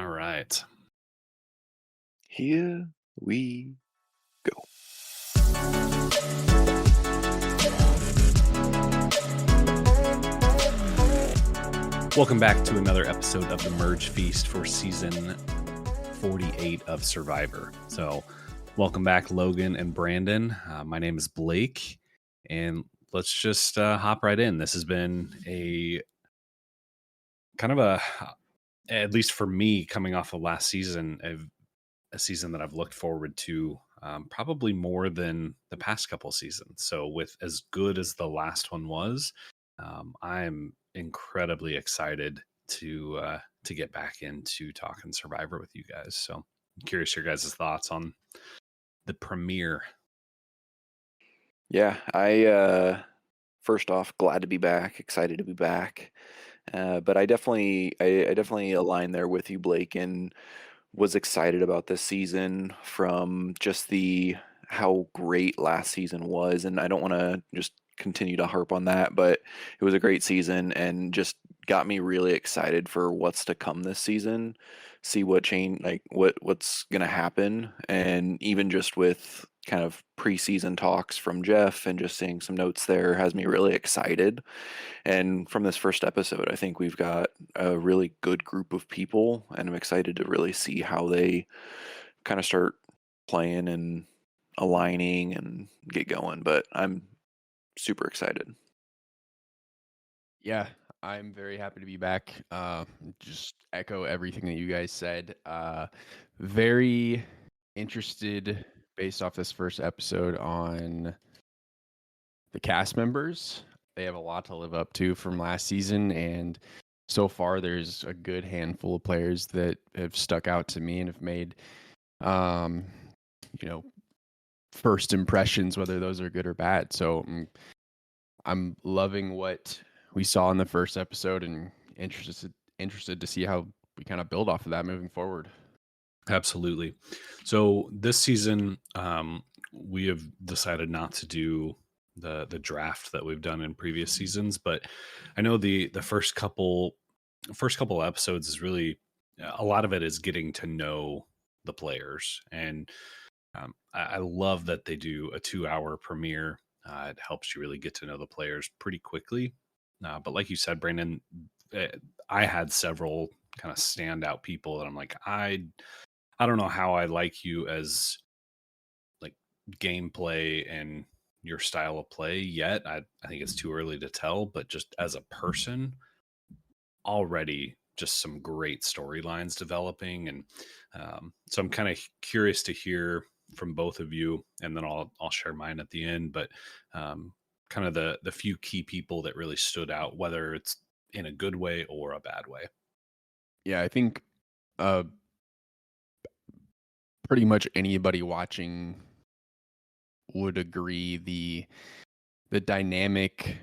All right. Here we go. Welcome back to another episode of the Merge Feast for season 48 of Survivor. So, welcome back, Logan and Brandon. My name is Blake, and let's just hop right in. This has been a kind of at least for me, coming off of last season, a season that I've looked forward to probably more than the past couple seasons. So, with as good as the last one was, I'm incredibly excited to get back into talking Survivor with you guys. So, I'm curious your guys' thoughts on the premiere. Yeah, I first off glad to be back, excited to be back. But I definitely align there with you, Blake, and was excited about this season from just the how great last season was. And I don't want to just continue to harp on that, but it was a great season and just got me really excited for what's to come this season. See what change, like what's gonna happen, and even just with kind of preseason talks from Jeff and just seeing some notes there has me really excited. And from this first episode, I think we've got a really good group of people, and I'm excited to really see how they kind of start playing and aligning and get going. But I'm super excited. Yeah, I'm very happy to be back. Just echo everything that you guys said. Very interested based off this first episode on the cast members. They have a lot to live up to from last season, and so far there's a good handful of players that have stuck out to me and have made, um, you know, first impressions, whether those are good or bad. So I'm loving what we saw in the first episode and interested to see how we kind of build off of that moving forward. Absolutely. So this season, we have decided not to do the draft that we've done in previous seasons, but I know the first couple episodes is really a lot of it is getting to know the players, and I love that they do a 2 hour premiere. It helps you really get to know the players pretty quickly. But like you said, Brandon, uh, I had several kind of standout people that I'm like, I don't know how I like you as like gameplay and your style of play yet. I think it's too early to tell, but just as a person, already just some great storylines developing. And so I'm kind of curious to hear from both of you, and then I'll share mine at the end. But kind of the few key people that really stood out, whether it's in a good way or a bad way. Yeah, I think uh, pretty much anybody watching would agree the dynamic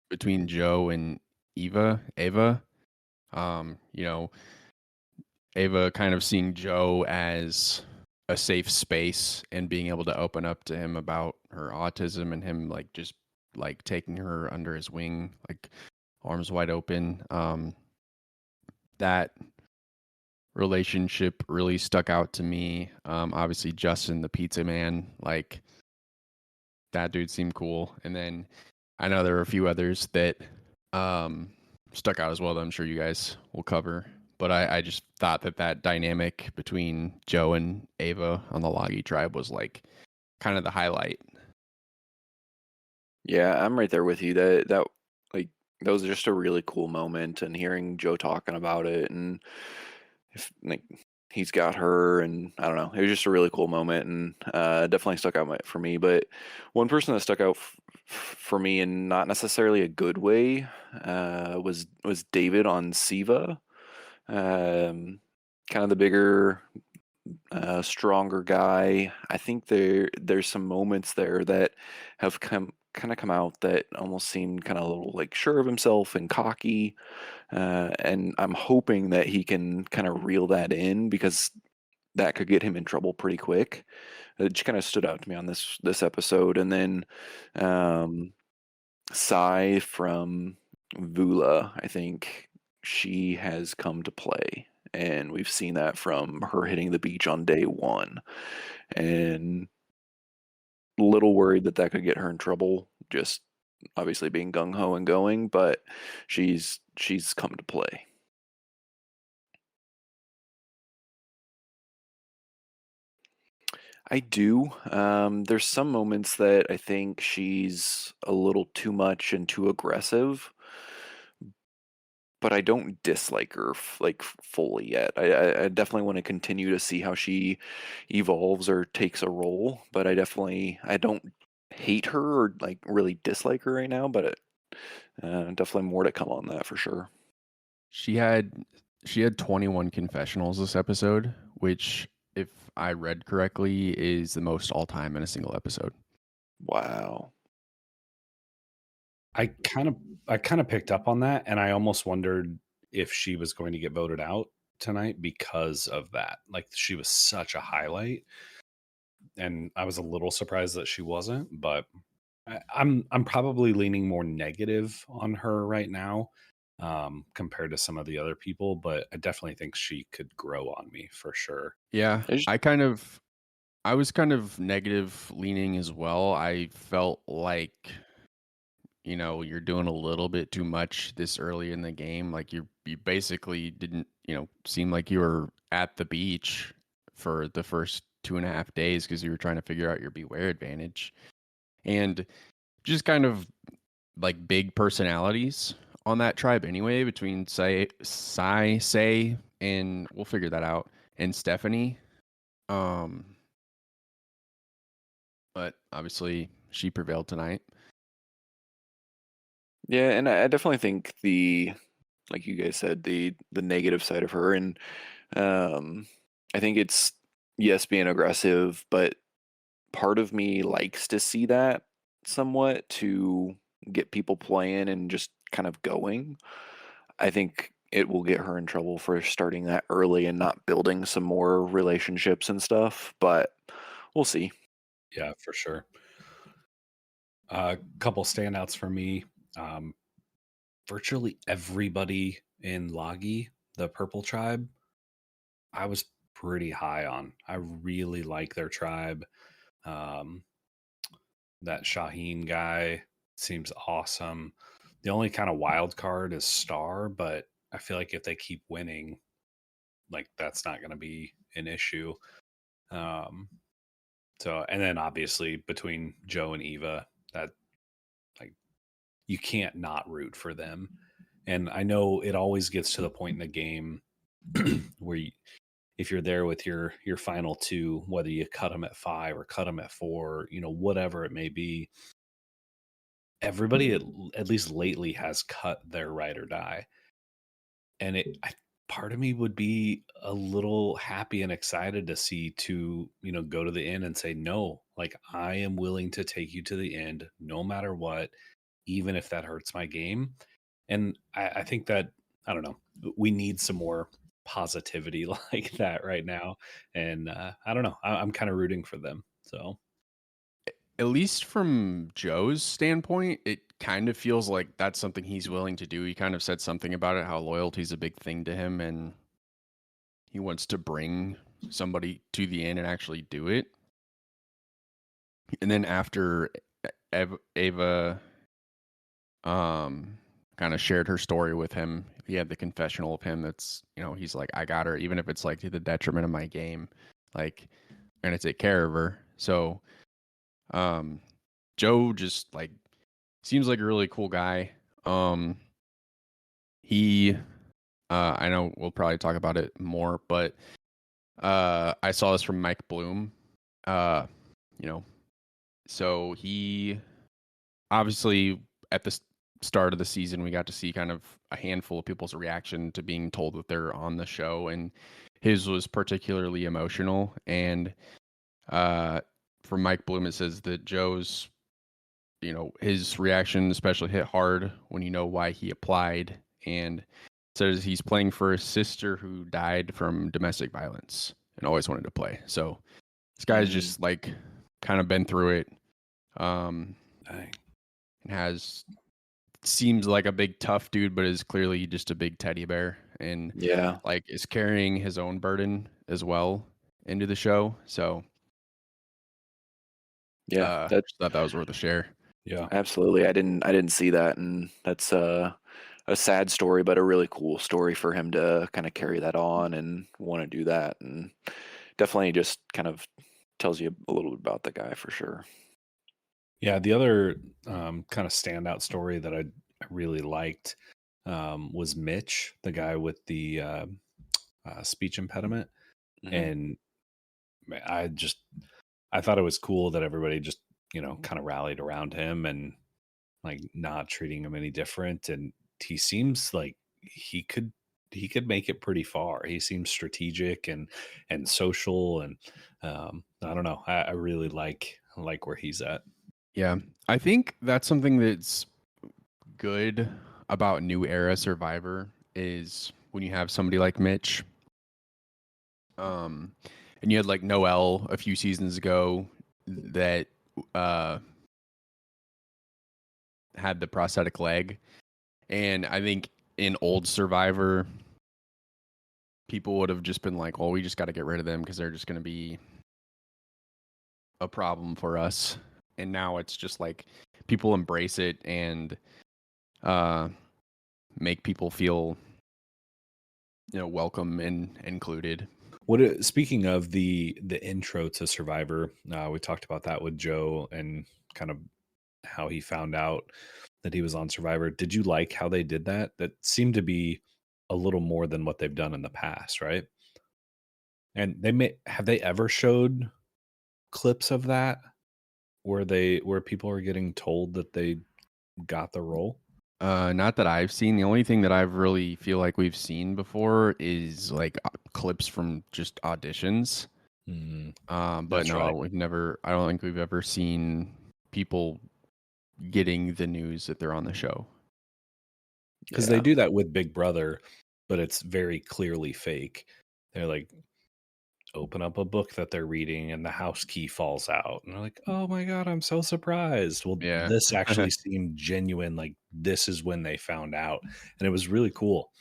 between Joe and Ava, you know, Ava kind of seeing Joe as a safe space and being able to open up to him about her autism and him like just like taking her under his wing, like arms wide open. That relationship really stuck out to me. Obviously Justin, the pizza man, like that dude seemed cool. And then I know there are a few others that stuck out as well that I'm sure you guys will cover. But I just thought that dynamic between Joe and Ava on the Loggy tribe was like kind of the highlight. Yeah, I'm right there with you. That like that was just a really cool moment, and hearing Joe talking about it, and if like he's got her, and I don't know, it was just a really cool moment, and definitely stuck out for me. But one person that stuck out for me, in not necessarily a good way, was David on Siva. Kind of the bigger, stronger guy. I think there's some moments there that have come out that almost seem kind of a little like sure of himself and cocky, and I'm hoping that he can kind of reel that in, because that could get him in trouble pretty quick. It just kind of stood out to me on this episode. And then um, Sai from Vula, I think she has come to play, and we've seen that from her hitting the beach on day one. And little worried that that could get her in trouble, just obviously being gung ho and going, but she's come to play. I do. There's some moments that I think she's a little too much and too aggressive, but I don't dislike her fully yet. I definitely want to continue to see how she evolves or takes a role, but I don't hate her or like really dislike her right now, but definitely more to come on that for sure. She had 21 confessionals this episode, which, if I read correctly, is the most all time in a single episode. Wow. I kind of picked up on that, and I almost wondered if she was going to get voted out tonight because of that. Like, she was such a highlight, and I was a little surprised that she wasn't. But I'm probably leaning more negative on her right now, compared to some of the other people. But I definitely think she could grow on me for sure. Yeah, I just, I was kind of negative leaning as well. I felt like, you're doing a little bit too much this early in the game. Like, you basically didn't, seem like you were at the beach for the first 2.5 days because you were trying to figure out your beware advantage. And just kind of like big personalities on that tribe anyway, between Say, and we'll figure that out, and Stephanie. Um, but obviously she prevailed tonight. yeah, and I definitely think like you guys said, the negative side of her, and um, I think it's yes being aggressive, but part of me likes to see that somewhat to get people playing and just kind of going. I think it will get her in trouble for starting that early and not building some more relationships and stuff, but we'll see. Yeah, for sure. A couple standouts for me. Um, Virtually everybody in Lagi, the Purple Tribe, I was pretty high on. I really like their tribe. Um, that Shaheen guy seems awesome. The only kind of wild card is Star, but I feel like if they keep winning, like that's not going to be an issue. Um, so, and then obviously between Joe and Eva, that like you can't not root for them. And I know it always gets to the point in the game where if you're there with your final two, whether you cut them at 5 or cut them at 4, whatever it may be, everybody at least lately has cut their ride or die. And part of me would be a little happy and excited to see go to the end and say, no, like I am willing to take you to the end no matter what, even if that hurts my game. And I think that, I don't know, we need some more positivity like that right now. And I don't know, I'm kind of rooting for them. So At least from Joe's standpoint, it kind of feels like that's something he's willing to do. He kind of said something about it, how loyalty is a big thing to him, and he wants to bring somebody to the end and actually do it. And then after Ava kind of shared her story with him, he had the confessional of him that's, he's like, I got her, even if it's like to the detriment of my game, like I'm gonna take care of her. So Joe just like seems like a really cool guy. He I know we'll probably talk about it more, but I saw this from Mike Bloom. Uh, you know, so he obviously at the start of the season we got to see kind of a handful of people's reaction to being told that they're on the show, and his was particularly emotional. And from Mike Bloom, it says that Joe's, his reaction especially hit hard when you know why he applied, and says he's playing for a sister who died from domestic violence and always wanted to play. So this guy's Mm, just like kind of been through it. Um, dang. and seems like a big tough dude, but is clearly just a big teddy bear. and Yeah. like is carrying his own burden as well into the show. So Yeah. That just thought that was worth a share. Yeah. absolutely. I didn't see that, and that's a sad story, but a really cool story for him to kind of carry that on and want to do that, and definitely just kind of tells you a little bit about the guy for sure. Yeah. The other kind of standout story that I really liked was Mitch, the guy with the speech impediment. Hmm. And I just, I thought it was cool that everybody just, kind of rallied around him and like not treating him any different. And he seems like he could make it pretty far. He seems strategic and social, and I don't know. I really like where he's at. Yeah. I think that's something that's good about New Era Survivor is when you have somebody like Mitch. Um, and you had like Noel a few seasons ago that uh, had the prosthetic leg. And I think in old Survivor, people would have just been like, well, we just got to get rid of them because they're just going to be a problem for us. And now it's just like people embrace it and uh, make people feel, welcome and included. Speaking of the intro to Survivor, we talked about that with Joe and kind of how he found out that he was on Survivor. Did you like how they did that? That seemed to be a little more than what they've done in the past, right? And have they ever showed clips of that where people are getting told that they got the role? Not that I've seen. The only thing that I've really feel like we've seen before is like clips from just auditions. Mm, But that's right. no, we've never. I don't think we've ever seen people getting the news that they're on the show. Because they Yeah. do that with Big Brother, but it's very clearly fake. They're like, open up a book that they're reading and the house key falls out, and they're like, oh my god, I'm so surprised. Well, Yeah. this actually seemed genuine, like this is when they found out, and it was really cool.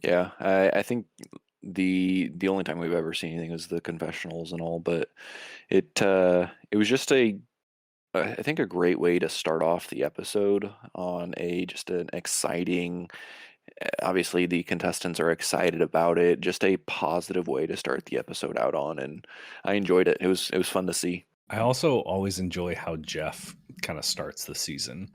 Yeah. I think the only time we've ever seen anything was the confessionals and all, but it was just I think a great way to start off the episode on a just an exciting. Obviously, the contestants are excited about it. Just a positive way to start the episode out on, and I enjoyed it. It was fun to see. I also always enjoy how Jeff kind of starts the season.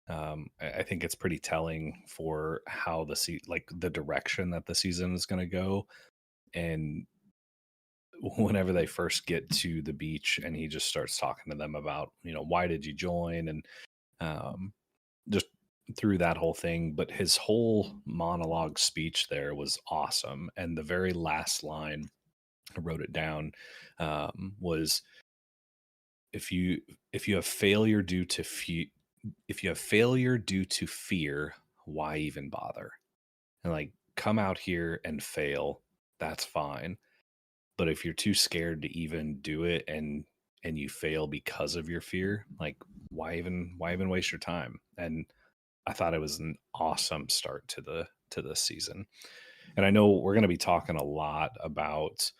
I think it's pretty telling for how like the direction that the season is going to go. And whenever they first get to the beach and he just starts talking to them about, why did you join? And um, just through that whole thing. But his whole monologue speech there was awesome. And the very last line, I wrote it down, was if you if you have failure due to if you have failure due to fear, why even bother? And like, come out here and fail, that's fine. But if you're too scared to even do it and you fail because of your fear, like why even waste your time? And I thought it was an awesome start to this season. And I know we're going to be talking a lot about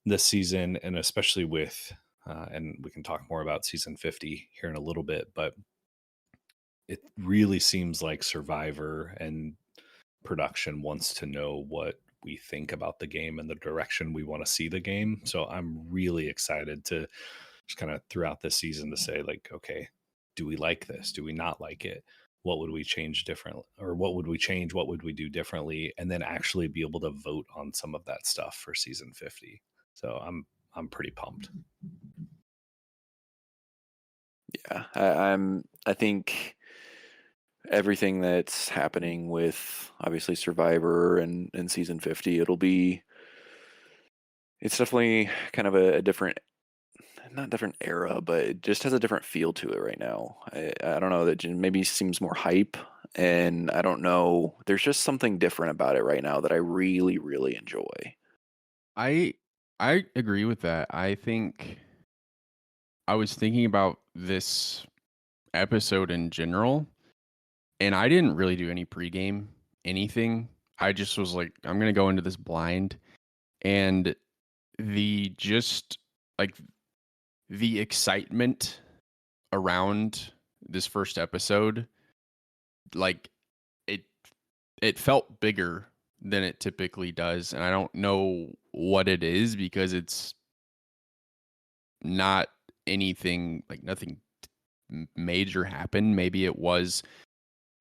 this season, and especially with and we can talk more about season 50 here in a little bit, but it really seems like Survivor and production wants to know what we think about the game and the direction we want to see the game. So I'm really excited to just kind of throughout this season to say, like, okay, do we like this? Do we not like it? What would we change differently, or what would we change? What would we do differently? And then actually be able to vote on some of that stuff for season 50. So I'm pretty pumped. Yeah, I think everything that's happening with obviously Survivor and season 50, it's definitely kind of a different, not different era, but it just has a different feel to it right now. I don't know, that maybe seems more hype, and I don't know. There's just something different about it right now that I really, really enjoy. I I agree with that. I think I was thinking about this episode in general, and I didn't really do any pregame. anything. I just was like, I'm gonna go into this blind, and the just like the excitement around this first episode, like it it felt bigger than it typically does, and I don't know what it is because it's not anything like nothing major happened. Maybe it was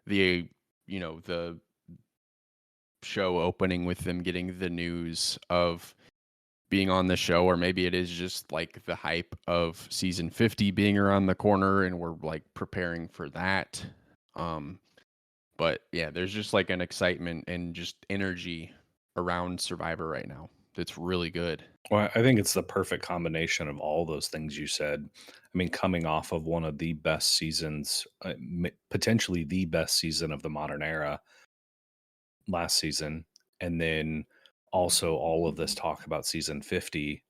the the show opening with them getting the news of being on the show, or maybe it is just like the hype of season 50 being around the corner and we're like preparing for that. Um but yeah, there's just like an excitement and just energy around Survivor right now that's really good. Well, I think it's the perfect combination of all those things you said. I mean, coming off of one of the best seasons, potentially the best season of the modern era last season, and then also all of this talk about season 50,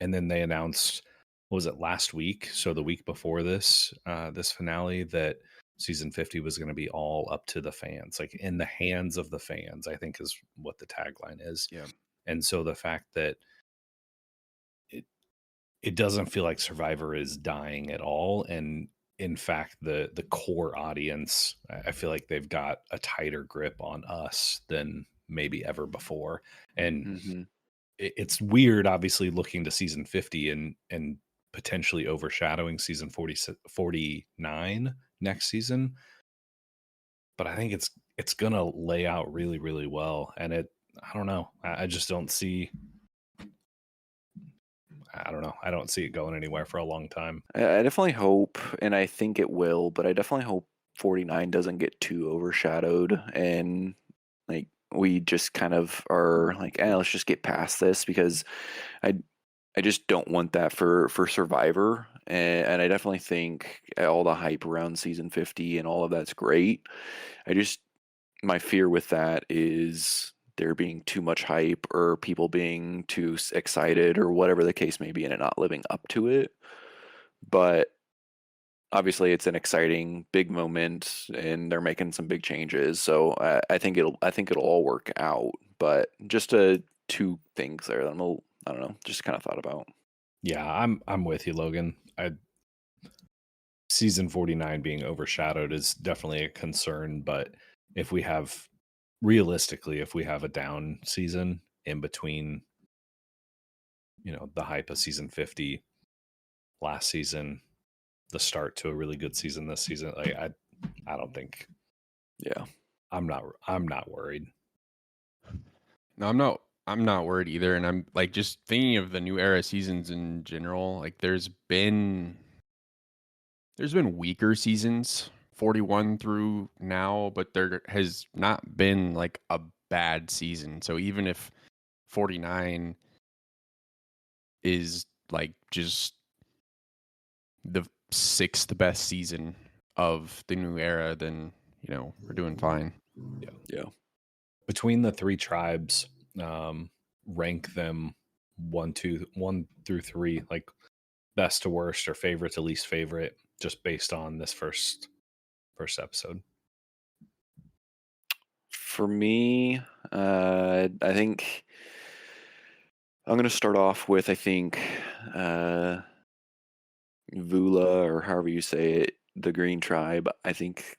and then they announced, what was it, last week? So the week before this, this finale, that season 50 was going to be all up to the fans, like in the hands of the fans, I think is what the tagline is. Yeah. And so the fact that it it doesn't feel like Survivor is dying at all, and in fact the core audience, I feel like they've got a tighter grip on us than maybe ever before. And Hmm. it's weird, obviously, looking to season 50 and potentially overshadowing season 49 next season, but I think it's gonna lay out really, really well. And I don't know, I just don't see, I don't know, I don't see it going anywhere for a long time. I definitely hope, and I think it will, but I definitely hope 49 doesn't get too overshadowed and like we just kind of are like, let's just get past this because I I just don't want that for Survivor, and I definitely think all the hype around season 50 and all of that's great. I just my fear with that is there being too much hype or people being too excited or whatever the case may be and it not living up to it. But obviously it's an exciting big moment and they're making some big changes, so I think it'll all work out. But just two things there that I don't know, just kind of thought about. Yeah, I'm with you, Logan. Season 49 being overshadowed is definitely a concern, but if we have, realistically, if we have a down season in between, the hype of season 50 last season, the start to a really good season this season, like I don't think, Yeah. I'm not worried. No, I'm not worried either, and I'm like just thinking of the new era seasons in general. Like there's been weaker seasons 41 through now, but there has not been like a bad season. So even if 49 is like just the sixth best season of the new era, then we're doing fine. Yeah. Between the three tribes, rank them one through three, like best to worst or favorite to least favorite, just based on this first episode. For me, I think I'm gonna start off with, I think, Vula, or however you say it, the Green Tribe. I think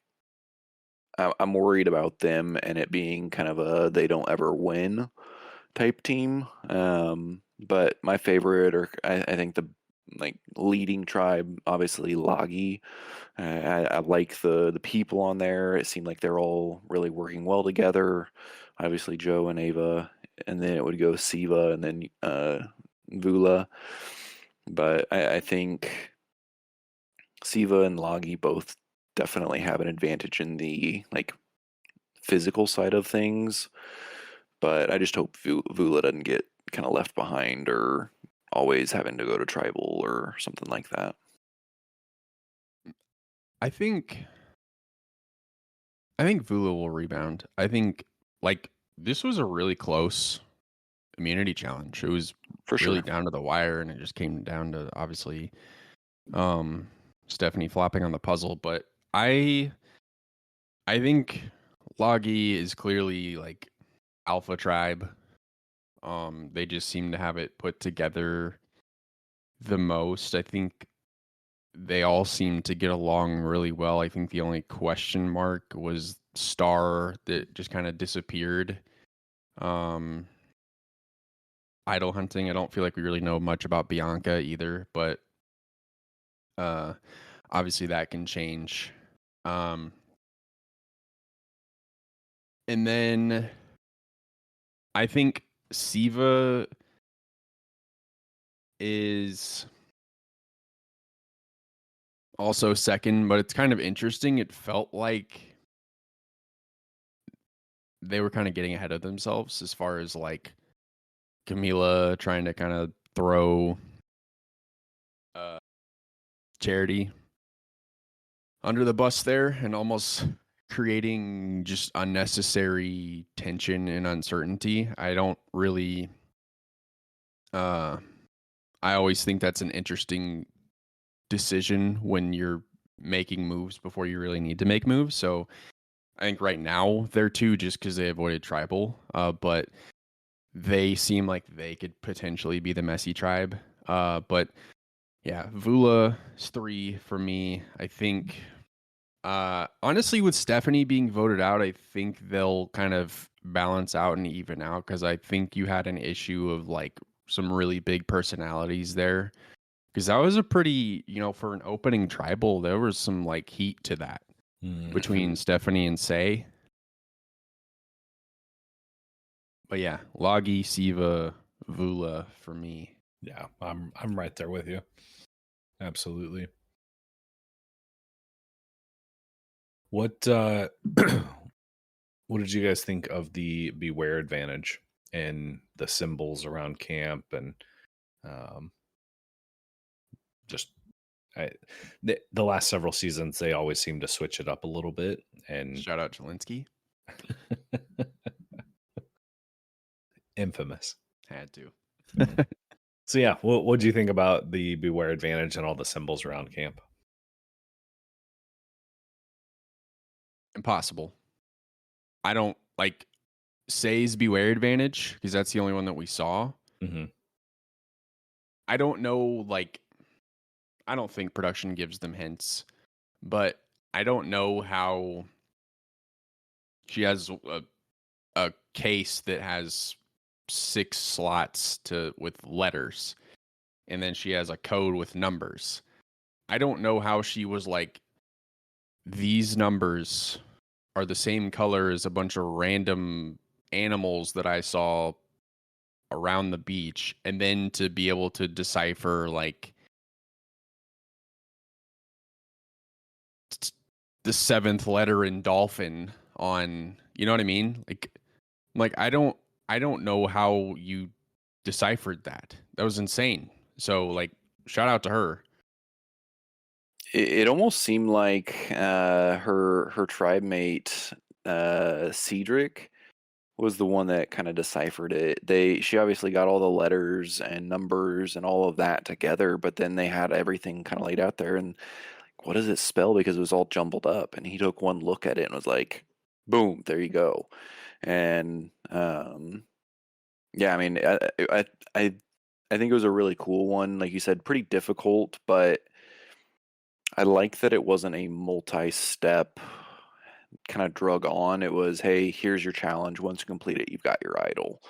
I'm worried about them and it being kind of a they don't ever win type team. But my favorite, or I think the like leading tribe, obviously Lagi. I like the people on there. It seemed like they're all really working well together. Obviously Joe and Ava, and then it would go Siva and then Vula. But I think Siva and Lagi both definitely have an advantage in the like physical side of things. But I just hope Vula doesn't get kind of left behind or always having to go to tribal or something like that. I think I think Vula will rebound. I think like this was a really close immunity challenge. It was For really sure. down to the wire, and it just came down to obviously um Stephanie flopping on the puzzle. But I think Logi is clearly like alpha tribe. They just seem to have it put together the most. I think they all seem to get along really well. I think the only question mark was Star that just kind of disappeared. Idol hunting. I don't feel like we really know much about Bianca either, but obviously that can change. And then I think Siva is also second, but it's kind of interesting. It felt like they were kind of getting ahead of themselves as far as like Camila trying to kind of throw Charity under the bus there and almost creating just unnecessary tension and uncertainty. I don't really I always think that's an interesting decision when you're making moves before you really need to make moves. So I think right now they're two just because they avoided tribal, but they seem like they could potentially be the messy tribe. But yeah, Vula is 3 for me. I think honestly, with Stephanie being voted out, I think they'll kind of balance out and even out because I think you had an issue of like some really big personalities there. Because that was a pretty, for an opening tribal, there was some like heat to that between Stephanie and Say. But yeah, Logi, Siva, Vula for me. Yeah, I'm right there with you. Absolutely. What what did you guys think of the Beware advantage and the symbols around camp and just the last several seasons they always seem to switch it up a little bit and Shout out Jelinski. infamous. Had to. So yeah, what do you think about the Beware advantage and all the symbols around camp? Impossible. I don't like Say's Beware advantage because that's the only one that we saw. Mm-hmm. I don't know, I don't think production gives them hints, but I don't know how she has a case that has 6 slots with letters, and then she has a code with numbers. I don't know how she was like, these numbers are the same color as a bunch of random animals that I saw around the beach, and then to be able to decipher like the 7th letter in dolphin on, you know what I mean? Like I don't know how you deciphered that. That was insane. So like shout out to her. It almost seemed like her tribe mate Cedric was the one that kind of deciphered it. She obviously got all the letters and numbers and all of that together, but then they had everything kind of laid out there and like, what does it spell? Because it was all jumbled up. And he took one look at it and was like, boom, there you go. And yeah, I mean, I think it was a really cool one. Like you said, pretty difficult, but I like that it wasn't a multi-step kind of drug on. It was, hey, here's your challenge. Once you complete it, you've got your idol.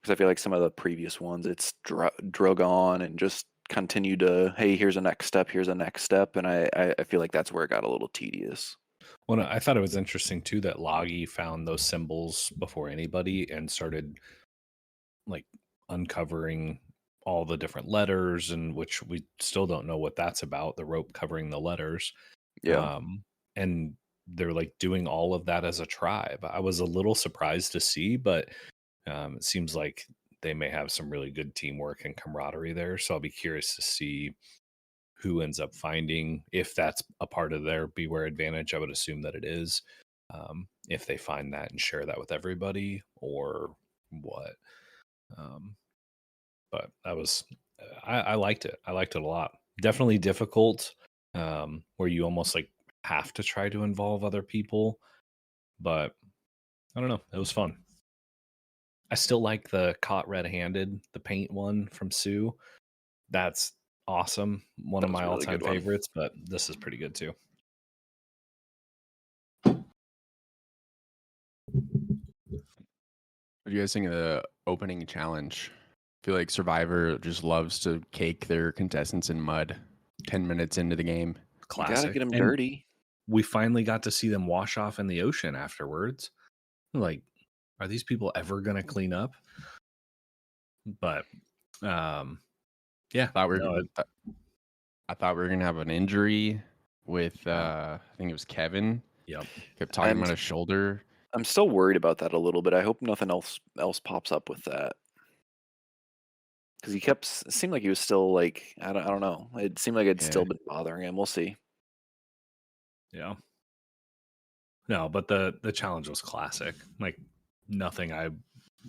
Because I feel like some of the previous ones, it's drug on and just continue to, hey, here's a next step, here's a next step. And I feel like that's where it got a little tedious. Well, I thought it was interesting too that Logi found those symbols before anybody and started like uncovering all the different letters, and which we still don't know what that's about, the rope covering the letters. Yeah. And they're like doing all of that as a tribe. I was a little surprised to see, but it seems like they may have some really good teamwork and camaraderie there. So I'll be curious to see who ends up finding, if that's a part of their Beware advantage. I would assume that it is. If they find that and share that with everybody or what. But that was, I liked it. I liked it a lot. Definitely difficult, where you almost like have to try to involve other people, but I don't know. It was fun. I still like the caught red-handed, the paint one from Sue. That's awesome. One That of was my a really all-time good one. favorites, but this is pretty good too. What do you guys think of the opening challenge? I feel like Survivor just loves to cake their contestants in mud 10 minutes into the game. You gotta Classic. get them And dirty. we finally got to see them wash off in the ocean afterwards. Like, are these people ever going to clean up? But yeah, I thought we no, were, I thought we were gonna have an injury with Yeah. I think it was Kevin. yep. Kept talking I'm about his shoulder. I'm still worried about that a little bit. I hope nothing else pops up with that. Because he kept it seemed like he was still like I don't know. It seemed like it'd Yeah. still been bothering him. We'll see. Yeah. No, but the challenge was classic. Like nothing I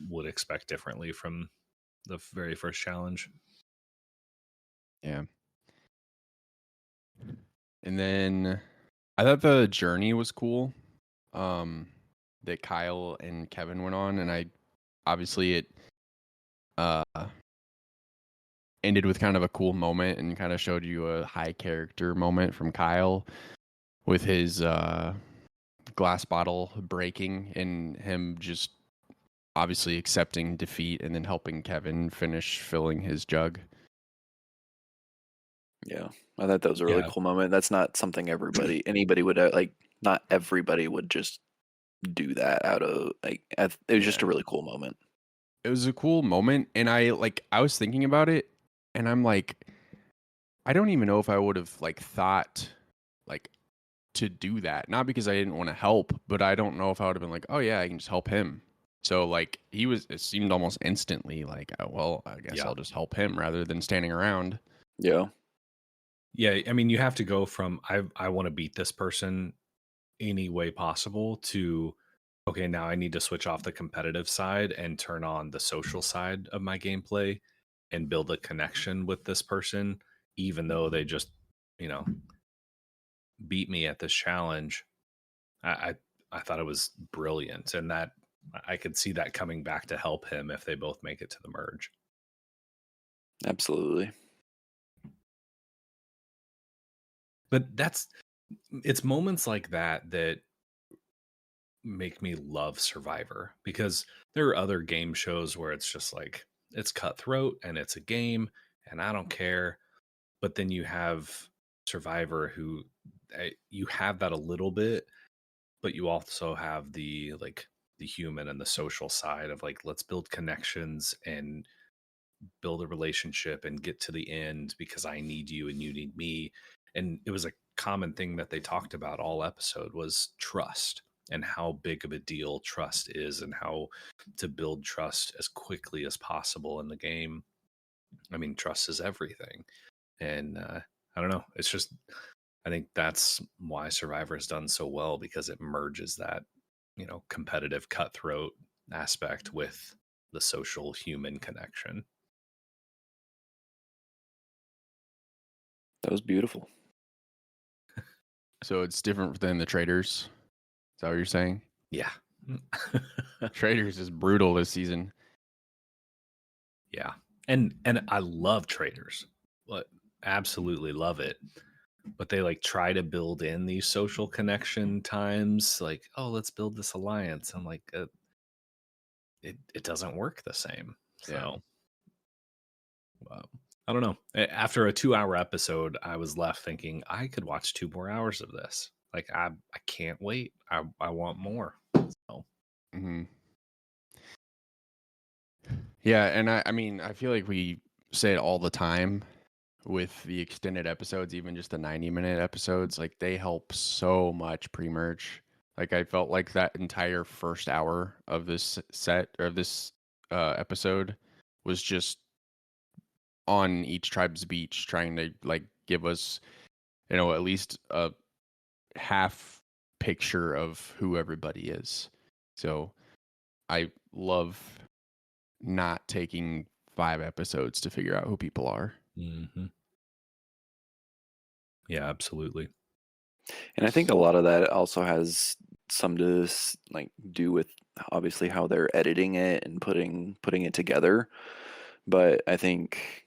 would expect differently from the very first challenge. Yeah. And then I thought the journey was cool. That Kyle and Kevin went on, and I obviously it ended with kind of a cool moment and kind of showed you a high character moment from Kyle with his glass bottle breaking and him just obviously accepting defeat and then helping Kevin finish filling his jug. Yeah, I thought that was a really Yeah. cool moment. That's not something anybody would like. Not everybody would just do that out of like. It was just a Yeah. really cool moment. It was a cool moment, and I was thinking about it, and I'm like, I don't even know if I would have like thought like to do that. Not because I didn't want to help, but I don't know if I would have been like, oh yeah, I can just help him. So like it seemed almost instantly like, oh, well, I guess Yeah. I'll just help him rather than standing around. Yeah, Yeah, I mean, you have to go from I want to beat this person any way possible to okay, now I need to switch off the competitive side and turn on the social side of my gameplay and build a connection with this person even though they just, you know, beat me at this challenge. I thought it was brilliant and that I could see that coming back to help him if they both make it to the merge. absolutely. But it's moments like that that make me love Survivor because there are other game shows where it's just like it's cutthroat and it's a game and I don't care. But then you have Survivor who you have that a little bit, but you also have the human and the social side of like let's build connections and build a relationship and get to the end because I need you and you need me. And it was a common thing that they talked about all episode was trust and how big of a deal trust is and how to build trust as quickly as possible in the game. I mean, trust is everything. And I don't know. It's just, I think that's why Survivor has done so well because it merges that, you know, competitive cutthroat aspect with the social human connection. That was beautiful. So it's different than the Traders. Is that what you're saying? Yeah. Traders is brutal this season. Yeah. And I love traders. But absolutely love it. But they like try to build in these social connection times like, oh, let's build this alliance. I'm like it doesn't work the same. So I don't know. After a 2-hour episode, I was left thinking I could watch 2 more hours of this. Like I can't wait. I want more. So Mm-hmm. Yeah, and I mean, I feel like we say it all the time with the extended episodes, even just the 90-minute episodes, like they help so much pre-merge. Like I felt like that entire first hour of this set or of this episode was just on each tribe's beach trying to like give us, you know, at least a half picture of who everybody is. So I love not taking 5 episodes to figure out who people are. mhm. Yeah, absolutely. And I think a lot of that also has some to like do with obviously how they're editing it and putting it together. But I think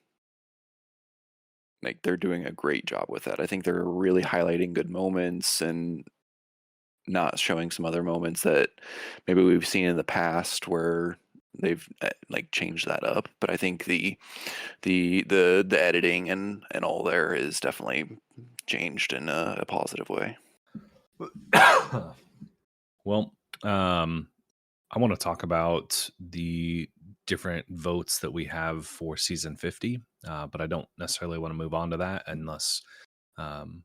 like they're doing a great job with that. I think they're really highlighting good moments and not showing some other moments that maybe we've seen in the past where they've like changed that up. But I think the editing and all there is definitely changed in a positive way. Well, I want to talk about the different votes that we have for season 50, but I don't necessarily want to move on to that um,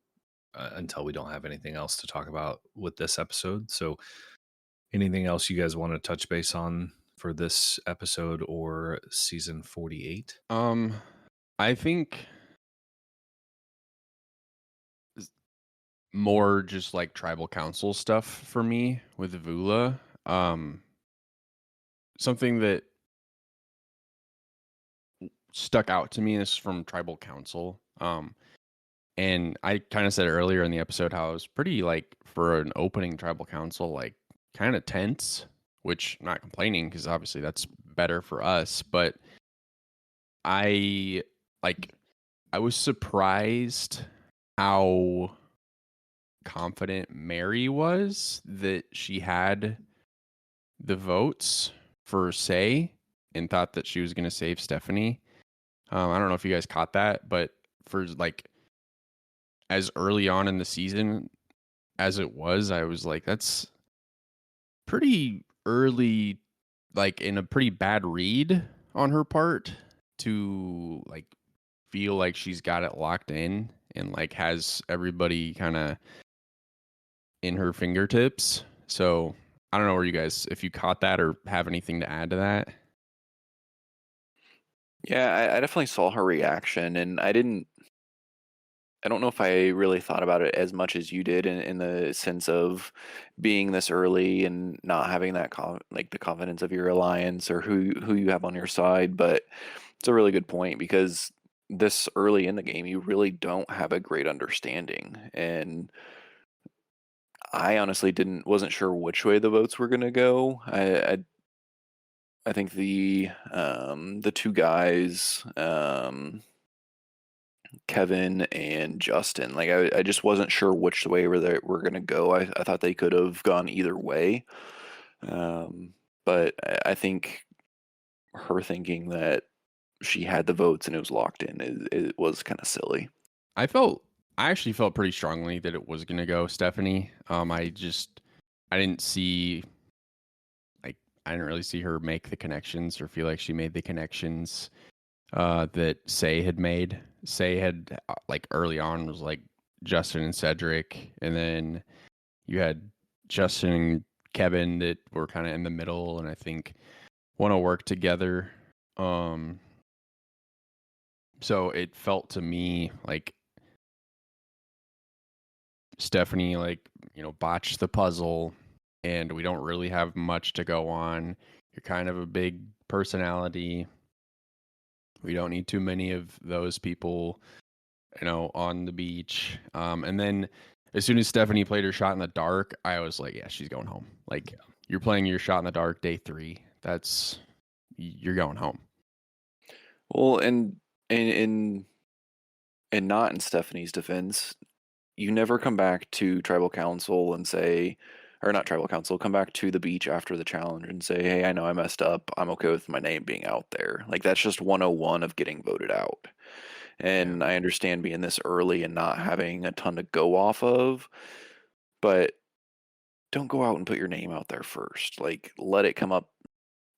until we don't have anything else to talk about with this episode. So, anything else you guys want to touch base on for this episode or season 48? I think more just like tribal council stuff for me with Vula. Something that stuck out to me is from tribal council. And I kind of said earlier in the episode how it was pretty like for an opening tribal council, like kind of tense, which I'm not complaining because obviously that's better for us. But I I was surprised how confident Mary was that she had the votes for Say and thought that she was going to save Stephanie. I don't know if you guys caught that, but for like as early on in the season as it was, I was like, that's pretty early, like in a pretty bad read on her part to like feel like she's got it locked in and like has everybody kind of in her fingertips. So I don't know where you guys, if you caught that or have anything to add to that. Yeah, I definitely saw her reaction, and I don't know if I really thought about it as much as you did in the sense of being this early and not having that like the confidence of your alliance or who you have on your side. But it's a really good point because this early in the game, you really don't have a great understanding, and I honestly wasn't sure which way the votes were going to go. I think the two guys. Kevin and Justin. Like I just wasn't sure which way were gonna go. I thought they could have gone either way. But I think her thinking that she had the votes and it was locked in it was kind of silly. I actually felt pretty strongly that it was going to go Stephanie. I didn't see, like, I didn't really see her make the connections or feel like she made the connections that Say had made. Say had like early on was like Justin and Cedric, and then you had Justin and Kevin that were kind of in the middle, and I think want to work together. So it felt to me like Stephanie, like, botched the puzzle, and we don't really have much to go on. You're kind of a big personality. We don't need too many of those people, on the beach. And then as soon as Stephanie played her shot in the dark, I was like, yeah, she's going home. Like, you're playing your shot in the dark day 3. You're going home. Well, and not in Stephanie's defense, you never come back to tribal council and say, or not tribal council, come back to the beach after the challenge and say, hey, I know I messed up. I'm okay with my name being out there. Like that's just 101 of getting voted out. And Yeah. I understand being this early and not having a ton to go off of, but don't go out and put your name out there first. Like let it come up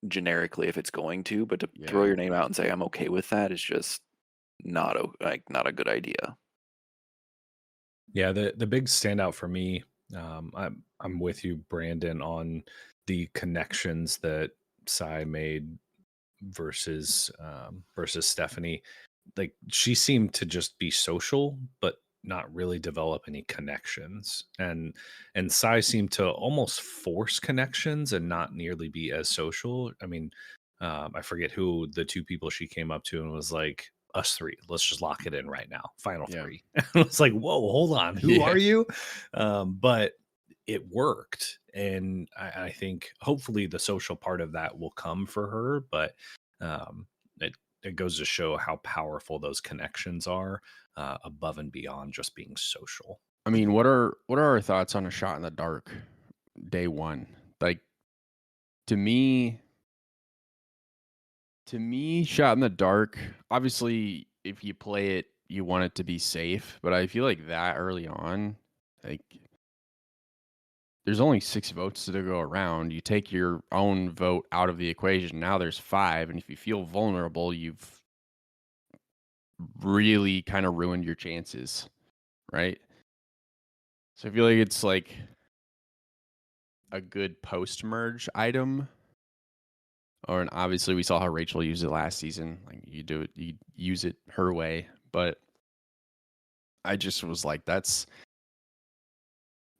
generically if it's going to, but to throw Yeah. your name out and say I'm okay with that is just not not a good idea. Yeah, the big standout for me, I'm with you, Brandon, on the connections that Sai made versus Stephanie. Like she seemed to just be social, but not really develop any connections. And Sai seemed to almost force connections and not nearly be as social. I mean, I forget who the two people she came up to and was like, us three, let's just lock it in right now. Final Yeah. three. I was like, whoa, hold on. Who Yeah. are you? But it worked. And I think hopefully the social part of that will come for her, but it goes to show how powerful those connections are, above and beyond just being social. I mean, what are our thoughts on a shot in the dark day one? Like to me, shot in the dark, obviously if you play it, you want it to be safe, but I feel like that early on, like there's only 6 votes to go around. You take your own vote out of the equation. Now there's 5, and if you feel vulnerable, you've really kind of ruined your chances, right? So I feel like it's like a good post-merge item. And obviously we saw how Rachel used it last season. Like you use it her way, but I just was like, that's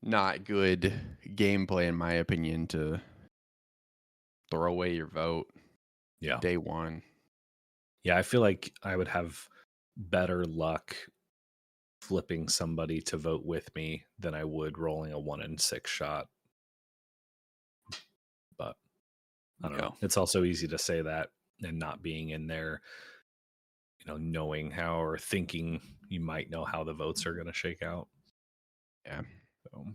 not good gameplay in my opinion to throw away your vote Yeah. day one. Yeah. I feel like I would have better luck flipping somebody to vote with me than I would rolling a 1 in 6 shot. But I don't know. It's also easy to say that and not being in there, knowing how or thinking you might know how the votes are going to shake out. Yeah. So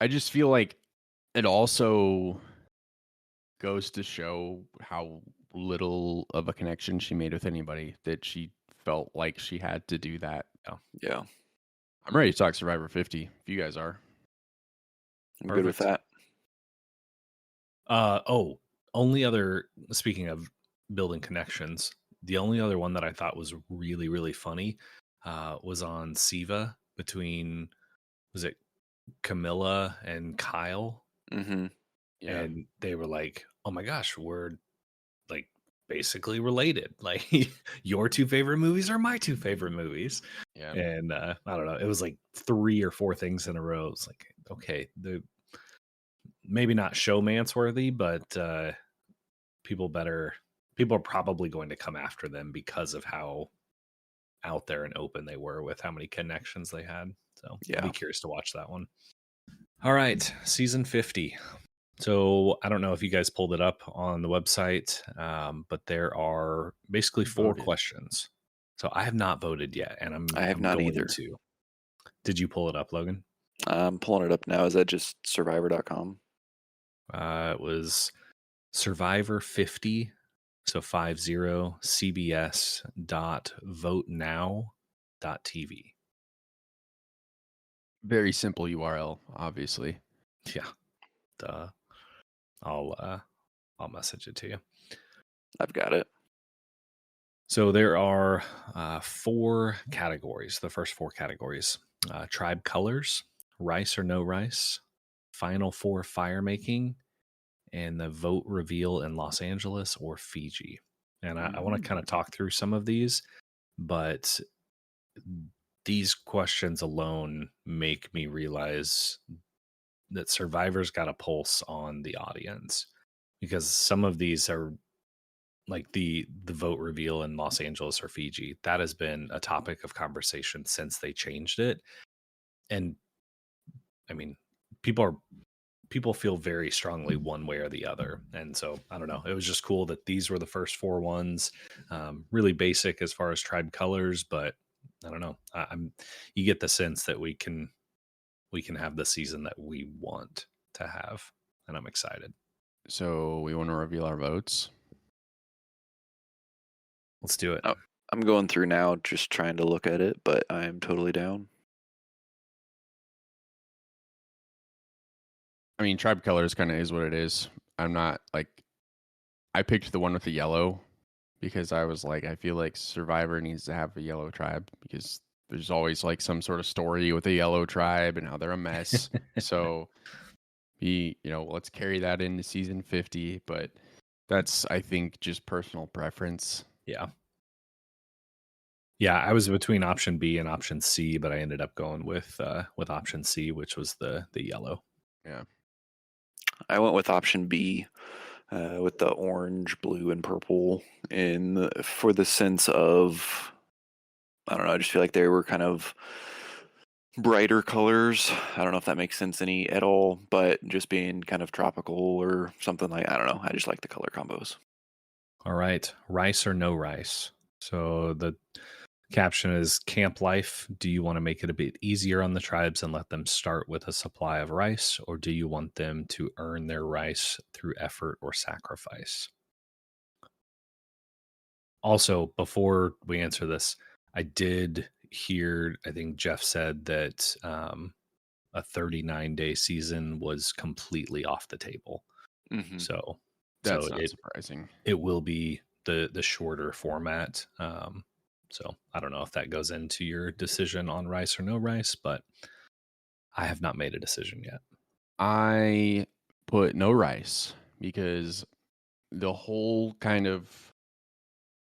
I just feel like it also goes to show how little of a connection she made with anybody that she felt like she had to do that. Yeah. I'm ready to talk Survivor 50 if you guys are. I'm good with that. Only other, speaking of building connections, the only other one that I thought was really, really funny was on Siva between, was it Camilla and Kyle? Mm-hmm. Yeah. And they were like, oh my gosh, we're like basically related. Like your 2 favorite movies are my 2 favorite movies. Yeah. And I don't know, it was like 3 or 4 things in a row. It's like, okay, maybe not showmance worthy, but people are probably going to come after them because of how out there and open they were with how many connections they had. So Yeah. I'll be curious to watch that one. All right, season 50. So I don't know if you guys pulled it up on the website, but there are basically 4 questions. So I have not voted yet, and I have not going either. to. Did you pull it up, Logan? I'm pulling it up now. Is that just survivor.com? It was Survivor 50, so 50 cbs.votenow.tv. Very simple URL, obviously. Yeah. Duh. I'll message it to you. I've got it. So there are 4 categories. The first 4 categories: tribe colors, rice or no rice, final 4 fire making, and the vote reveal in Los Angeles or Fiji. And I want to kind of talk through some of these, but these questions alone make me realize that Survivor's got a pulse on the audience, because some of these are like the vote reveal in Los Angeles or Fiji. That has been a topic of conversation since they changed it. And I mean, people feel very strongly one way or the other. And so I don't know. It was just cool that these were the first 4 ones. Really basic as far as tribe colors, but I don't know. You get the sense that we can have the season that we want to have, and I'm excited. So we want to reveal our votes. Let's do it. Oh, I'm going through now, just trying to look at it, but I'm totally down. I mean, tribe colors kind of is what it is. I'm not like, I picked the one with the yellow because I was like, I feel like Survivor needs to have a yellow tribe because there's always like some sort of story with a yellow tribe and how they're a mess. So let's carry that into season 50, but that's, I think, just personal preference. Yeah. Yeah, I was between option B and option C, but I ended up going with option C, which was the yellow. Yeah. I went with option B, with the orange, blue, and purple, for the sense of, I don't know, I just feel like they were kind of brighter colors. I don't know if that makes sense any at all, but just being kind of tropical or something like I don't know. I just like the color combos. All right. Rice or no rice? So the caption is camp life. Do you want to make it a bit easier on the tribes and let them start with a supply of rice, or do you want them to earn their rice through effort or sacrifice? Also, before we answer this, I did hear, I think Jeff said that a 39-day season was completely off the table. Hmm. So, so That's not it surprising. it will be the shorter format. So I don't know if that goes into your decision on rice or no rice, but I have not made a decision yet. I put no rice because the whole kind of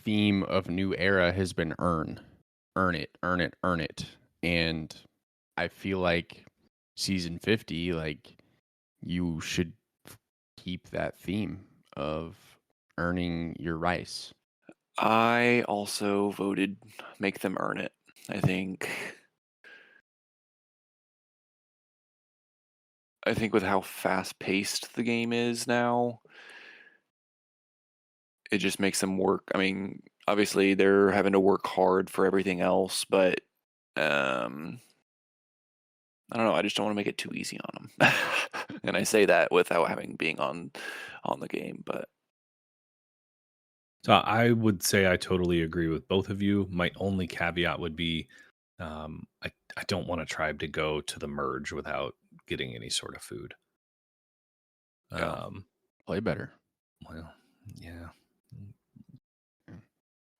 theme of new era has been earn it, earn it, earn it. And I feel like season 50, like you should keep that theme of earning your rice. I also voted make them earn it. I think with how fast paced the game is now, it just makes them work. I mean, obviously they're having to work hard for everything else, but um I don't know, I just don't want to make it too easy on them. And I say that without having being on the game, but So I would say I totally agree with both of you. My only caveat would be I don't want a tribe to go to the merge without getting any sort of food. yeah, Play better. Well, yeah.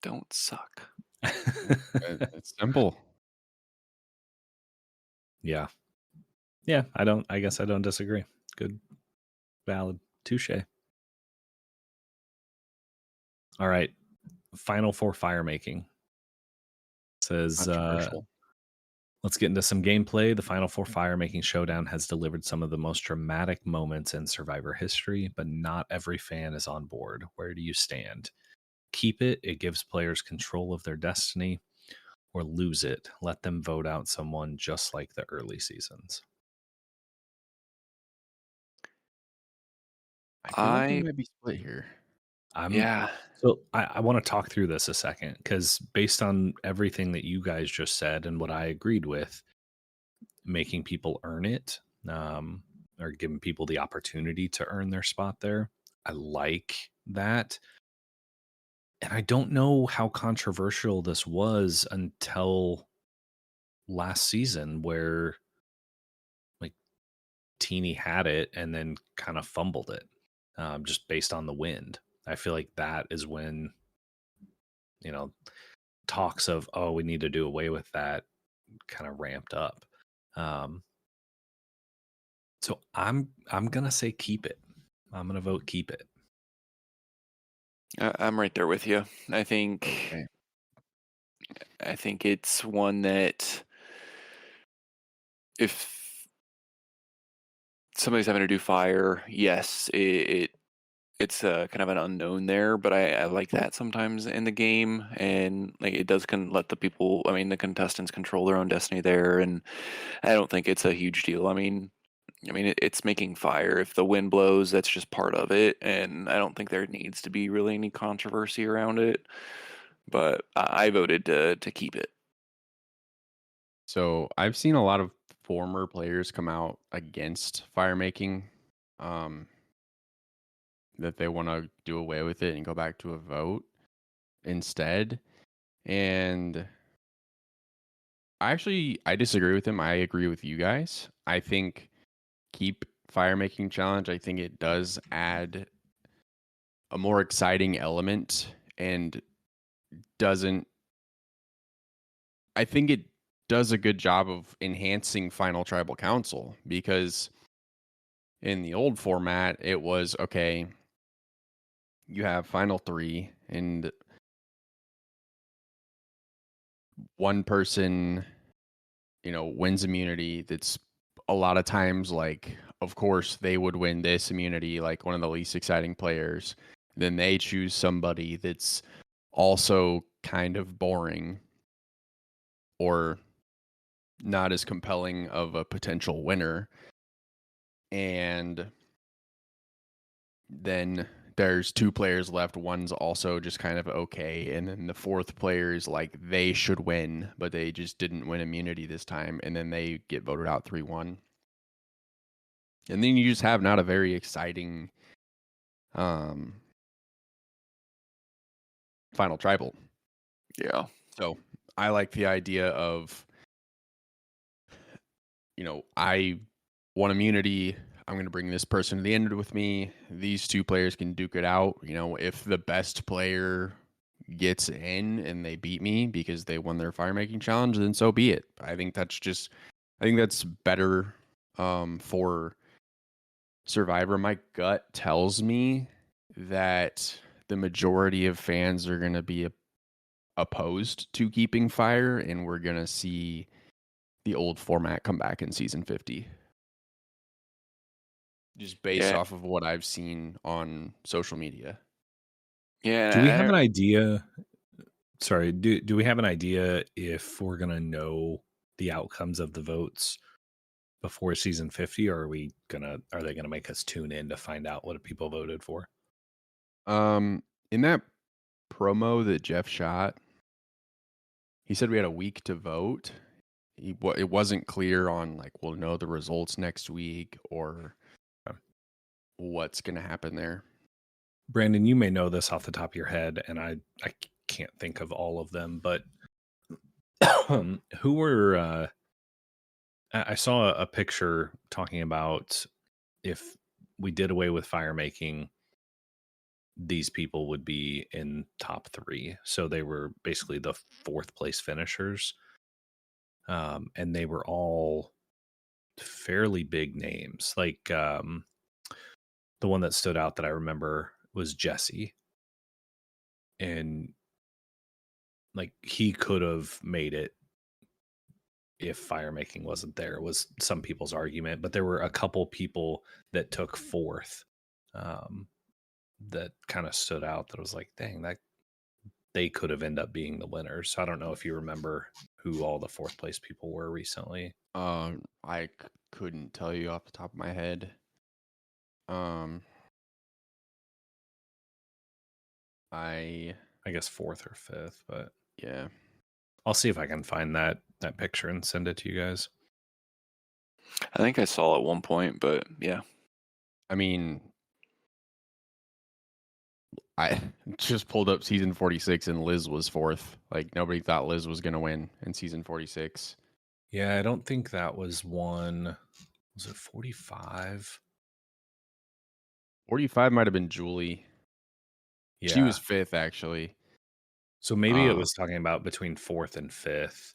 don't suck. It's simple. Yeah. I guess I don't disagree. Good. Valid. Touche. All right. Final four fire making. Says Controversial. let's get into some gameplay. The Final Four Fire Making Showdown has delivered some of the most dramatic moments in Survivor history, but not every fan is on board. Where do you stand? Keep it, it gives players control of their destiny, or lose it, let them vote out someone just like the early seasons. I feel like we I might be split here. I'm Yeah. so I want to talk through this a second because based on everything that you guys just said and what I agreed with, making people earn it, or giving people the opportunity to earn their spot there. I like that. And I don't know how controversial this was until last season where like Teeny had it and then kind of fumbled it, just based on the wind. I feel like that is when, you know, talks of, oh, we need to do away with that kind of ramped up. Um, so I'm gonna say keep it. I'm gonna vote keep it. I'm right there with you. I think Okay. it's one that if somebody's having to do fire, yes, it's kind of an unknown there, but I like that sometimes in the game, and like it does let the people, I mean, the contestants control their own destiny there, and I don't think it's a huge deal. It's making fire. If the wind blows, that's just part of it, and I don't think there needs to be really any controversy around it. But I voted to keep it. So I've seen a lot of former players come out against fire making, um, that they want to do away with it and go back to a vote instead. And I disagree with him. I agree with you guys. I think keep fire making challenge. I think it does add a more exciting element and doesn't I think it does a good job of enhancing final tribal council because in the old format it was okay, you have final 3 and one person, wins immunity. That's a lot of times like of course they would win this immunity, like one of the least exciting players. Then they choose somebody that's also kind of boring or not as compelling of a potential winner. And then there's 2 players left. One's also just kind of okay. And then the 4th player is like, they should win, but they just didn't win immunity this time. And then they get voted out 3-1. And then you just have not a very exciting final tribal. Yeah. So I like the idea of, I want immunity. I'm going to bring this person to the end with me. These 2 players can duke it out. If the best player gets in and they beat me because they won their fire making challenge, then so be it. I think that's better for Survivor. My gut tells me that the majority of fans are going to be opposed to keeping fire, and we're going to see the old format come back in season 50. Just based off of what I've seen on social media. Yeah. Do we have an idea? Sorry, do we have an idea if we're gonna know the outcomes of the votes before season 50, or are they gonna make us tune in to find out what people voted for? In that promo that Jeff shot, he said we had a week to vote. It wasn't clear on we'll know the results next week or what's going to happen there. Brandon, you may know this off the top of your head, and I can't think of all of them, but who were I saw a picture talking about if we did away with fire making, these people would be in top 3. So they were basically the 4th place finishers. And they were all fairly big names. The one that stood out that I remember was Jesse. And he could have made it if fire making wasn't there, was some people's argument. But there were a couple people that took 4th that kind of stood out that was like, dang, that they could have ended up being the winners. So I don't know if you remember who all the 4th place people were recently. I couldn't tell you off the top of my head. I guess 4th or 5th, but yeah, I'll see if I can find that picture and send it to you guys. I think I saw at one point, but yeah. I mean, I just pulled up season 46 and Liz was 4th. Nobody thought Liz was going to win in season 46. Yeah, I don't think that was one. Was it 45? 45 might have been Julie. Yeah. She was 5th, actually. So maybe it was talking about between 4th and 5th.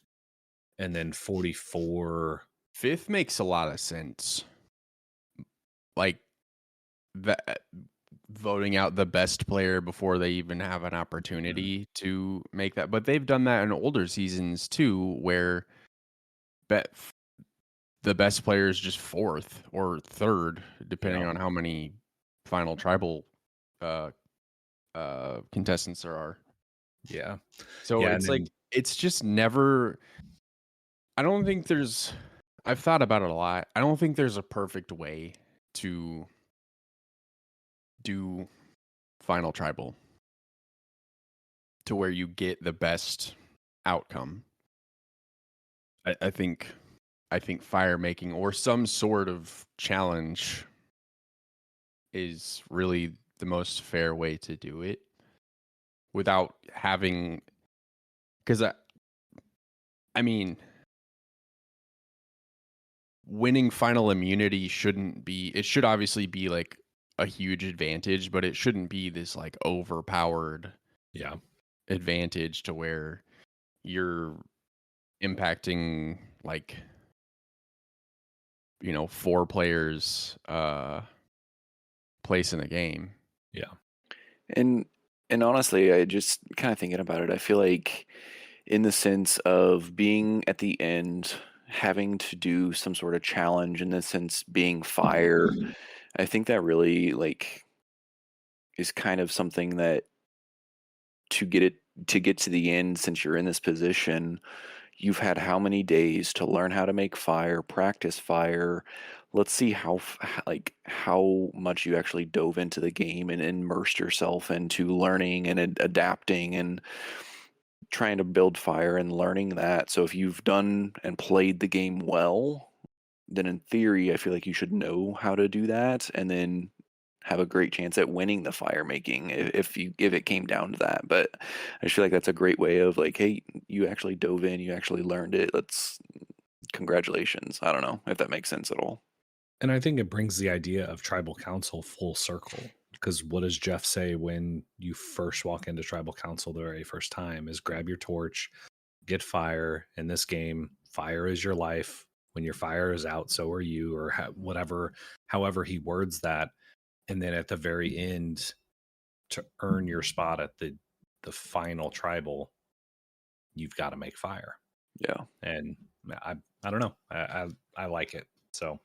And then 44. 5th makes a lot of sense. That voting out the best player before they even have an opportunity to make that. But they've done that in older seasons too, where the best player is just 4th or 3rd, depending on how many final tribal contestants there are. Yeah. So yeah, it's it's just never. I've thought about it a lot. I don't think there's a perfect way to do final tribal to where you get the best outcome. I think fire making or some sort of challenge is really the most fair way to do it without having, because I mean, winning final immunity it should obviously be a huge advantage, but it shouldn't be this overpowered advantage to where you're impacting 4 players place in the game. Yeah. And honestly, I just kind of thinking about it, I feel like in the sense of being at the end, having to do some sort of challenge, in the sense being fire, I think that really is kind of something that to get to the end, since you're in this position, you've had how many days to learn how to make fire, practice fire. Let's see how much you actually dove into the game and immersed yourself into learning and adapting and trying to build fire and learning that. So if you've done and played the game well, then in theory, I feel like you should know how to do that, and then have a great chance at winning the fire making if it came down to that. But I just feel like that's a great way of like, hey, you actually dove in, you actually learned it. Congratulations. I don't know if that makes sense at all. And I think it brings the idea of tribal council full circle. Because what does Jeff say when you first walk into tribal council the very first time is grab your torch, get fire. In this game, fire is your life. When your fire is out, so are you, or however he words that. And then at the very end, to earn your spot at the final tribal, you've got to make fire. Yeah. And I don't know. I like it. So,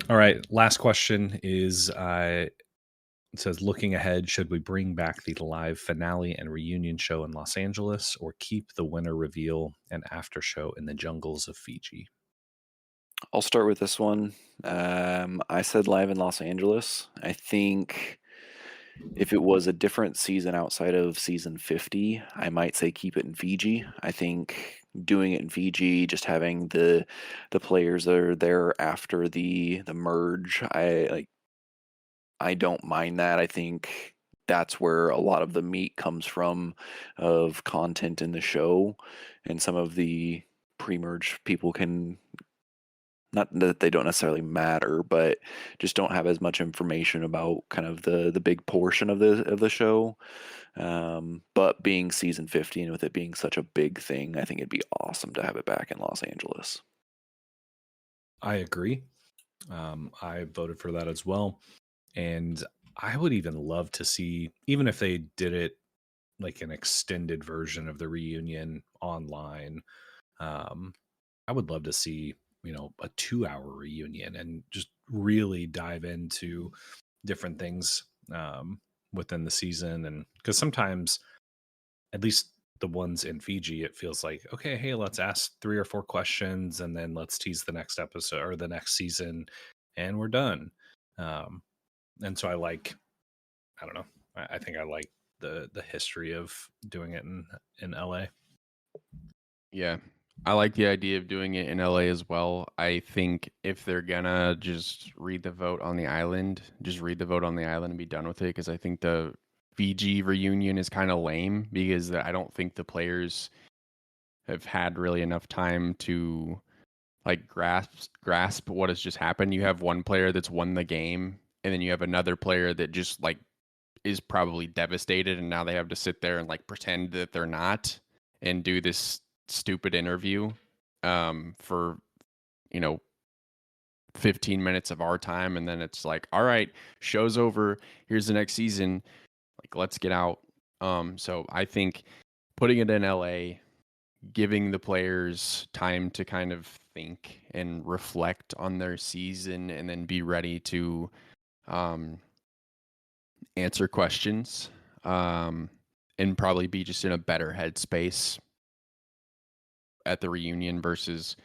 all right. Last question is it says, looking ahead, should we bring back the live finale and reunion show in Los Angeles, or keep the winner reveal and after show in the jungles of Fiji? I'll start with this one. I said live in Los Angeles. I think if it was a different season outside of season 50, I might say keep it in Fiji. I think doing it in Fiji, just having the players that are there after the merge, I don't mind that. I think that's where a lot of the meat comes from of content in the show, and some of the pre-merge people can, not that they don't necessarily matter, but just don't have as much information about kind of the big portion of the show. But being season 50 and with it being such a big thing, I think it'd be awesome to have it back in Los Angeles. I agree. I voted for that as well. And I would even love to see, even if they did it like an extended version of the reunion online, I would love to see, a 2-hour reunion and just really dive into different things within the season. And because sometimes, at least the ones in Fiji, it feels like, okay, hey, let's ask 3 or 4 questions and then let's tease the next episode or the next season and we're done. And so I don't know. I think I like the history of doing it in LA. Yeah. I like the idea of doing it in LA as well. I think if they're gonna just read the vote on the island, just read the vote on the island and be done with it. Because I think the Fiji reunion is kind of lame because I don't think the players have had really enough time to like grasp what has just happened. You have one player that's won the game, and then you have another player that just like is probably devastated, and now they have to sit there and like pretend that they're not and do this stupid interview for 15 minutes of our time, and then it's like, all right, show's over, here's the next season, like let's get out. So I think putting it in LA, giving the players time to kind of think and reflect on their season and then be ready to answer questions and probably be just in a better headspace at the reunion versus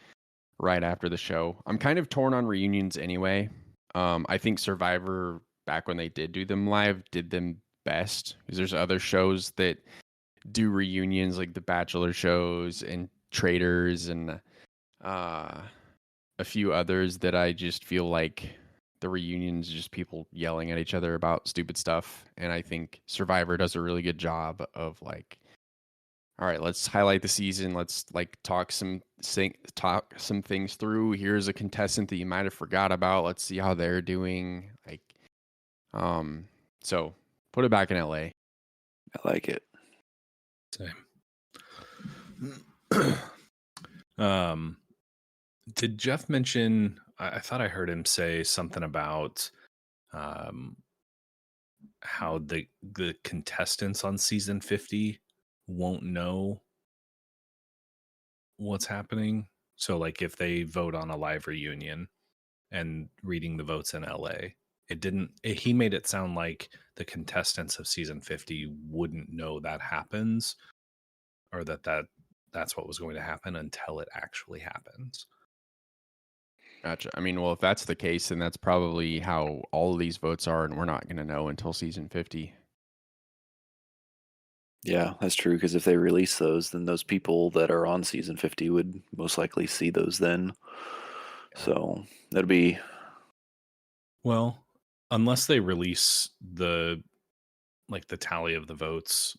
right after the show. I'm kind of torn on reunions anyway. I think Survivor, back when they did do them live, did them best because there's other shows that do reunions like the Bachelor shows and Traders and a few others that I just feel like the reunions just people yelling at each other about stupid stuff. And I think Survivor does a really good job of like, all right, let's highlight the season. Let's like talk some things through. Here's a contestant that you might have forgot about. Let's see how they're doing. Like, so put it back in LA. I like it. Same. Did Jeff mention? I thought I heard him say something about how the contestants on season 50 won't know what's happening. So like if they vote on a live reunion and reading the votes in LA, he made it sound like the contestants of season 50 wouldn't know that happens, or that that's what was going to happen until it actually happens. Gotcha. I mean, well, if that's the case, then that's probably how all of these votes are, and we're not going to know until season 50. Yeah, that's true. Because if they release those, then those people that are on season 50 would most likely see those then. So that'd be. Well, unless they release the tally of the votes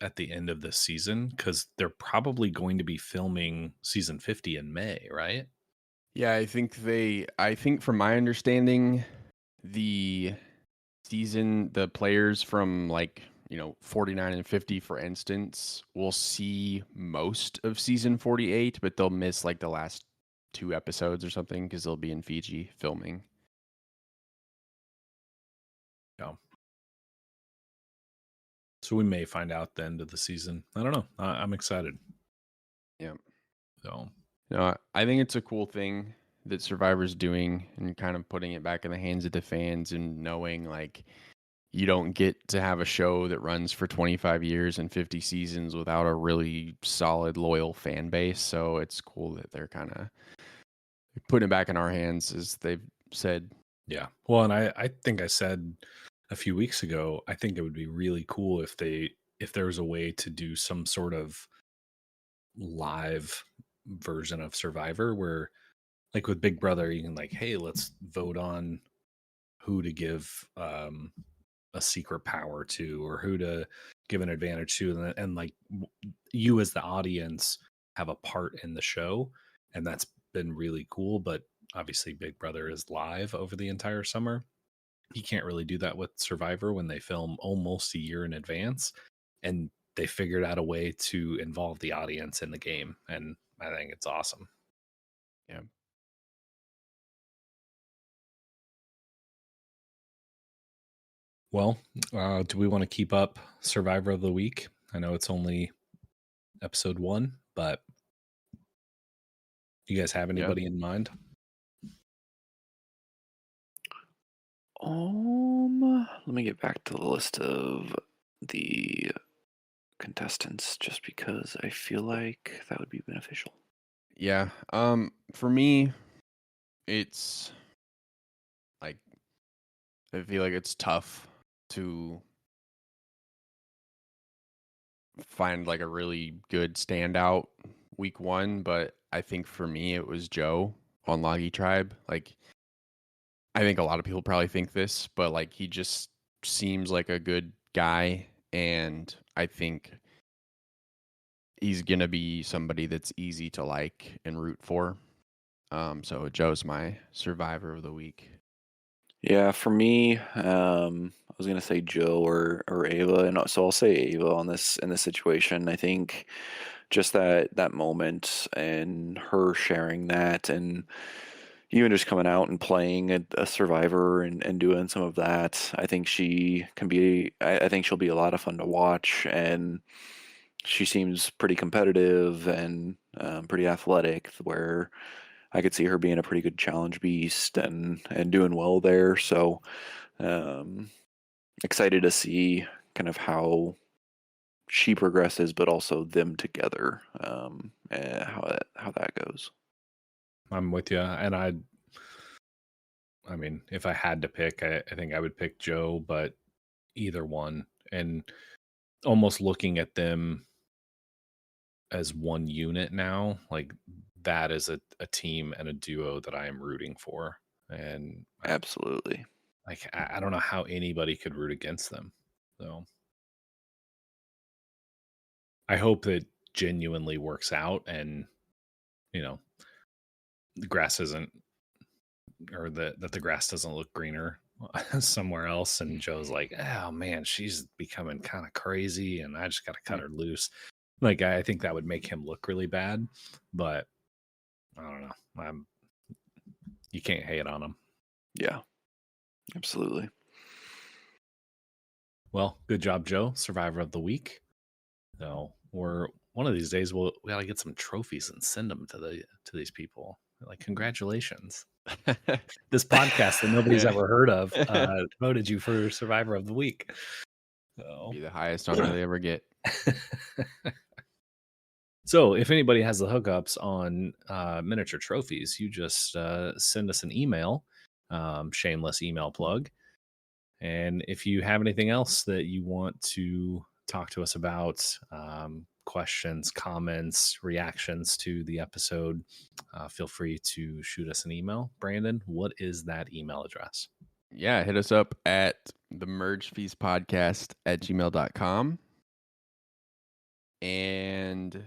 at the end of this season, because they're probably going to be filming season 50 in May, right? Yeah, I think from my understanding, the players from 49 and 50, for instance, will see most of season 48, but they'll miss like the last 2 episodes or something because they'll be in Fiji filming. Yeah. So we may find out the end of the season. I don't know. I'm excited. Yeah. So No, I think it's a cool thing that Survivor's doing and kind of putting it back in the hands of the fans and knowing like you don't get to have a show that runs for 25 years and 50 seasons without a really solid, loyal fan base. So it's cool that they're kind of putting it back in our hands, as they've said. yeah. Well, and I think I said a few weeks ago, I think it would be really cool if there was a way to do some sort of live version of Survivor where, like with Big Brother, you can like, hey, let's vote on who to give a secret power to, or who to give an advantage to, and like you as the audience have a part in the show, and that's been really cool. But obviously, Big Brother is live over the entire summer. You can't really do that with Survivor when they film almost a year in advance, and they figured out a way to involve the audience in the game, and I think it's awesome. Yeah. Well, do we want to keep up Survivor of the Week? I know it's only episode 1, but you guys have anybody in mind? Let me get back to the list of the contestants just because I feel like that would be beneficial. Yeah. For me, it's like I feel like it's tough to find like a really good standout week 1, but I think for me it was Joe on Loggy Tribe. Like I think a lot of people probably think this, but like he just seems like a good guy, and I think he's going to be somebody that's easy to like and root for. So Joe's my Survivor of the Week. Yeah, for me, I was gonna say Joe or Ava, and so I'll say Ava on this in this situation. I think just that moment and her sharing that, and even just coming out and playing a Survivor and doing some of that, I think she can be. I think she'll be a lot of fun to watch, and she seems pretty competitive and pretty athletic, where I could see her being a pretty good challenge beast and doing well there. So um, excited to see kind of how she progresses, but also them together, and how that goes. I'm with you, and I mean, if I had to pick, I think I would pick Joe, but either one, and almost looking at them as one unit now, like that is a team and a duo that I am rooting for, and Absolutely. I don't know how anybody could root against them. So I hope that genuinely works out, and you know, the grass isn't, or that the grass doesn't look greener somewhere else. And Joe's like, oh man, she's becoming kind of crazy, and I just got to cut her loose. Like I think that would make him look really bad, but I don't know. You can't hate on him. Yeah, absolutely. Well, good job, Joe. Survivor of the Week. So we're one of these days we gotta get some trophies and send them to these people. Like, congratulations. This podcast that nobody's Yeah. ever heard of voted you for Survivor of the Week. So Be the highest honor they ever get. So if anybody has the hookups on miniature trophies, you just send us an email, shameless email plug. And if you have anything else that you want to talk to us about, questions, comments, reactions to the episode, feel free to shoot us an email. Brandon, what is that email address? Yeah, hit us up at the Merge Feast Podcast at gmail.com. And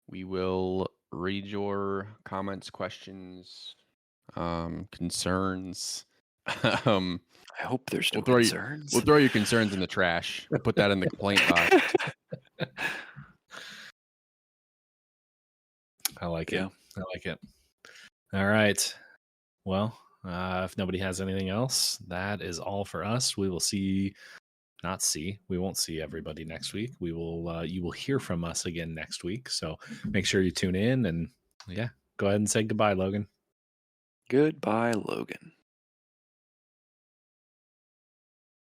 we will read your comments, questions, concerns. I hope there's no We'll concerns. throw your concerns in the trash. We'll put that in the complaint box. I like Yeah. it. I like it. All right. Well, if nobody has anything else, that is all for us. We will we won't see everybody next week. You will hear from us again next week. So make sure you tune in and go ahead and say goodbye, Logan. Goodbye, Logan.